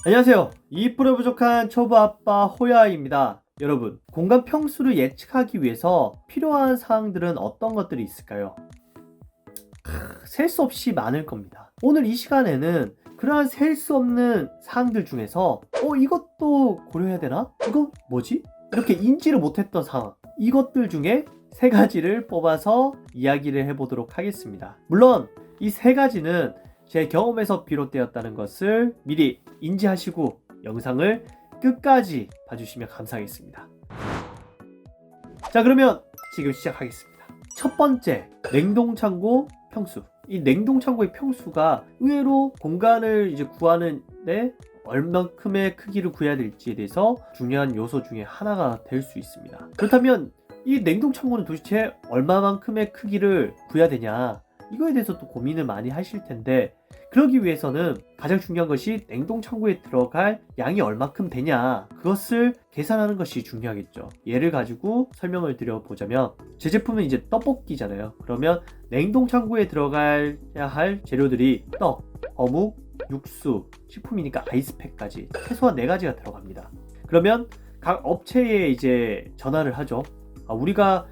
안녕하세요. 2% 부족한 초보 아빠 호야입니다. 여러분, 공간 평수를 예측하기 위해서 필요한 사항들은 어떤 것들이 있을까요? 셀 수 없이 많을 겁니다. 오늘 이 시간에는 그러한 셀 수 없는 사항들 중에서 이것도 고려해야 되나? 이거 뭐지? 이렇게 인지를 못했던 상황, 이것들 중에 세 가지를 뽑아서 이야기를 해보도록 하겠습니다. 물론 이 세 가지는 제 경험에서 비롯되었다는 것을 미리 인지하시고 영상을 끝까지 봐주시면 감사하겠습니다. 자, 그러면 지금 시작하겠습니다. 첫 번째, 냉동창고 평수. 이 냉동창고의 평수가 의외로 공간을 이제 구하는데 얼만큼의 크기를 구해야 될지에 대해서 중요한 요소 중에 하나가 될 수 있습니다. 그렇다면 이 냉동창고는 도대체 얼마만큼의 크기를 구해야 되냐, 이거에 대해서 또 고민을 많이 하실 텐데, 그러기 위해서는 가장 중요한 것이 냉동창고에 들어갈 양이 얼마큼 되냐, 그것을 계산하는 것이 중요하겠죠. 예를 가지고 설명을 드려보자면, 제 제품은 이제 떡볶이잖아요. 그러면 냉동창고에 들어가야 할 재료들이 떡, 어묵, 육수, 식품이니까 아이스팩까지 최소한 4가지가 들어갑니다. 그러면 각 업체에 이제 전화를 하죠. 우리가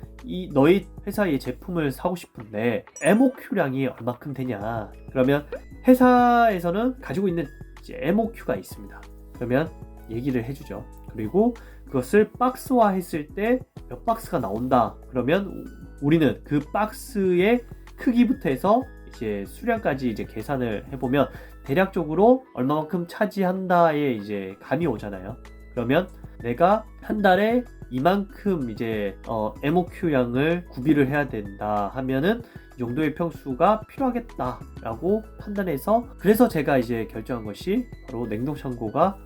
너희 회사의 제품을 사고 싶은데 MOQ량이 얼마큼 되냐. 그러면 회사에서는 가지고 있는 이제 MOQ가 있습니다. 그러면 얘기를 해주죠. 그리고 그것을 박스화 했을 때 몇 박스가 나온다. 그러면 우리는 그 박스의 크기부터 해서 이제 수량까지 이제 계산을 해보면 대략적으로 얼마만큼 차지한다에 이제 감이 오잖아요. 그러면 내가 한 달에 이만큼 이제 MOQ량을 구비를 해야 된다 하면은 이 정도의 평수가 필요하겠다라고 판단해서, 그래서 제가 이제 결정한 것이 바로 냉동창고가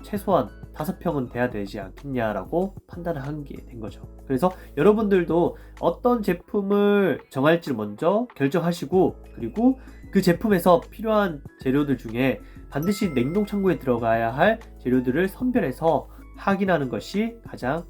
최소한 5평은 돼야 되지 않겠냐라고 판단을 한 게 된 거죠. 그래서 여러분들도 어떤 제품을 정할지를 먼저 결정하시고, 그리고 그 제품에서 필요한 재료들 중에 반드시 냉동창고에 들어가야 할 재료들을 선별해서 확인하는 것이 가장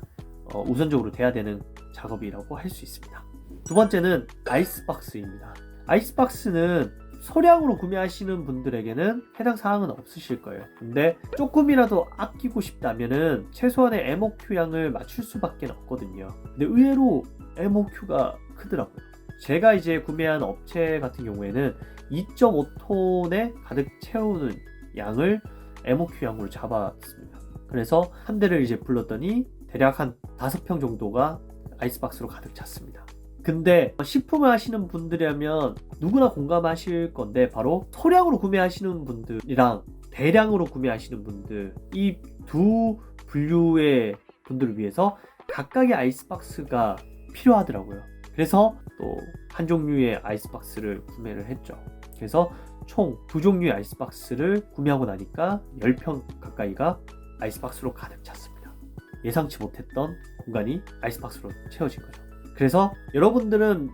우선적으로 돼야 되는 작업이라고 할 수 있습니다. 두 번째는 아이스박스입니다. 아이스박스는 소량으로 구매하시는 분들에게는 해당 사항은 없으실 거예요. 근데 조금이라도 아끼고 싶다면은 최소한의 MOQ량을 맞출 수밖에 없거든요. 근데 의외로 MOQ가 크더라고요. 제가 이제 구매한 업체 같은 경우에는 2.5톤에 가득 채우는 양을 MOQ량으로 잡았습니다. 그래서 한 대를 이제 불렀더니 대략 한 5평 정도가 아이스박스로 가득 찼습니다. 근데 식품을 하시는 분들이라면 누구나 공감하실 건데, 바로 소량으로 구매하시는 분들이랑 대량으로 구매하시는 분들, 이 두 분류의 분들을 위해서 각각의 아이스박스가 필요하더라고요. 그래서 또 한 종류의 아이스박스를 구매를 했죠. 그래서 총 2종류의 아이스박스를 구매하고 나니까 10평 가까이가 아이스박스로 가득 찼습니다. 예상치 못했던 공간이 아이스박스로 채워진 거죠. 그래서 여러분들은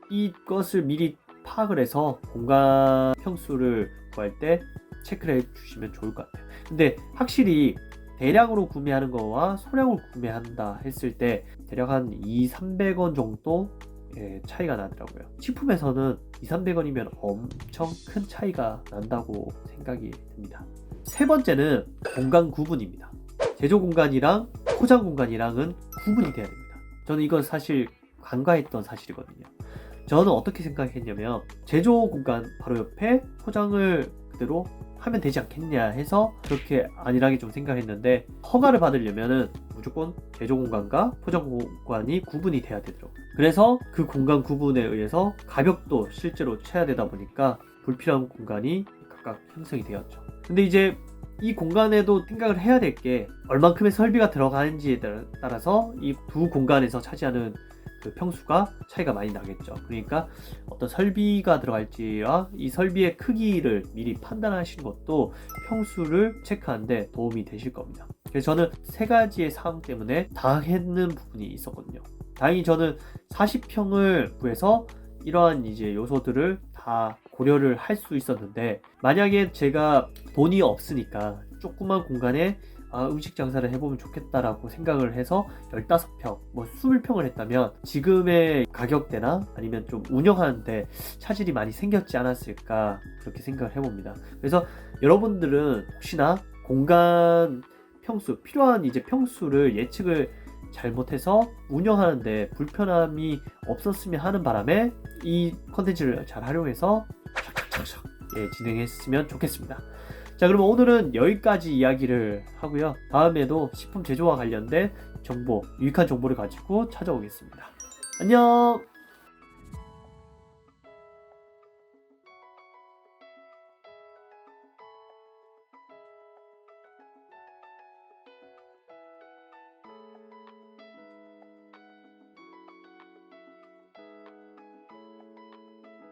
이것을 미리 파악을 해서 공간 평수를 구할 때 체크를 해주시면 좋을 것 같아요. 근데 확실히 대량으로 구매하는 거와 소량으로 구매한다 했을 때 대략 한 200~300원 정도 차이가 나더라고요. 식품에서는 200~300원이면 엄청 큰 차이가 난다고 생각이 듭니다. 세 번째는 공간 구분입니다. 제조 공간이랑 포장 공간이랑은 구분이 돼야 됩니다. 저는 이건 사실 간과했던 사실이거든요. 저는 어떻게 생각했냐면, 제조 공간 바로 옆에 포장을 그대로 하면 되지 않겠냐 해서 그렇게 안일하게 좀 생각했는데, 허가를 받으려면은 무조건 제조 공간과 포장 공간이 구분이 돼야 되더라고요. 그래서 그 공간 구분에 의해서 가격도 실제로 쳐야 되다 보니까 불필요한 공간이 각각 형성이 되었죠. 근데 이제 이 공간에도 생각을 해야 될 게, 얼만큼의 설비가 들어가는지에 따라서 이 두 공간에서 차지하는 그 평수가 차이가 많이 나겠죠. 그러니까 어떤 설비가 들어갈지와 이 설비의 크기를 미리 판단하시는 것도 평수를 체크하는데 도움이 되실 겁니다. 그래서 저는 3가지의 사항 때문에 당했는 부분이 있었거든요. 다행히 저는 40평을 구해서 이러한 이제 요소들을 다 고려를 할 수 있었는데, 만약에 제가 돈이 없으니까 조그만 공간에 음식 장사를 해보면 좋겠다라고 생각을 해서 15평, 20평을 했다면 지금의 가격대나 아니면 좀 운영하는데 차질이 많이 생겼지 않았을까, 그렇게 생각을 해봅니다. 그래서 여러분들은 혹시나 공간 평수, 필요한 이제 평수를 예측을 잘못해서 운영하는데 불편함이 없었으면 하는 바람에 이 컨텐츠를 잘 활용해서 착착착착 진행했으면 좋겠습니다. 자, 그러면 오늘은 여기까지 이야기를 하고요. 다음에도 식품 제조와 관련된 정보, 유익한 정보를 가지고 찾아오겠습니다. 안녕!